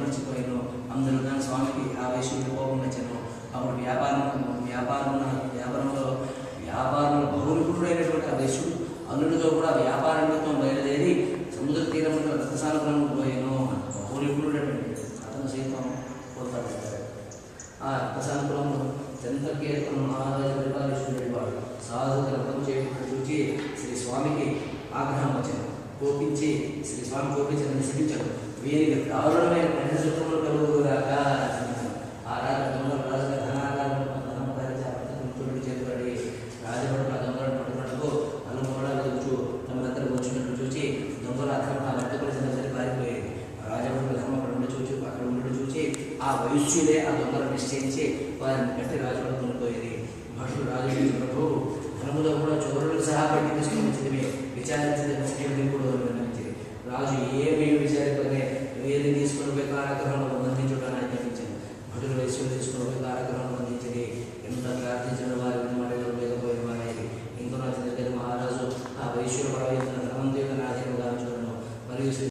మర్చిపోయాను. అందరూ కానీ స్వామికి ఆ వైశ్యుడికి కోపం వచ్చాను. అప్పుడు వ్యాపారంలో బహువిపుడైనటువంటి ఆ వైశ్యుడు అల్లుడితో కూడా వ్యాపార నిమిత్తం బయలుదేరి సముద్ర తీరంలో రక్తసాగరంలో పోయాను. బహువిపుడైనటువంటి అతను సైతం పోతాడు. ఆ రక్తసాగరంలో చంద్రకేతను మహారాజు పరిపాలిస్తుండే వాడు సాధువుల రథం చేయకుండా చూచి శ్రీ స్వామికి ఆగ్రహం వచ్చాను. కోపించి శ్రీ స్వామి కోపించని శిక్షించాడు. వీరికి దారుణమైన పరిస్థితులు కలుగురాక ఆ రాజుగారు చేపడి రాజభటుల దొంగలను పట్టుకున్నట్టు అనుమోడాలు వచ్చు తమ దగ్గర వచ్చినట్టు చూసి దొంగల అక్రమ వ్యక్తపరిచిన సరి పారిపోయేది. రాజభటుల ధర్మ అక్కడ ఉండడం చూసి ఆ వైశ్యులే ఆ దొంగలను నిశ్చయించి వారిని కట్టి రాజభటులు కొనిపోయేది. భటులు రాజు ప్రభు ధర్ములో కూడా చోరులకు సహా పెట్టి తీసుకుని విచారించే కూడా విన్నవించింది. రాజు ఏమీ విచారింపలే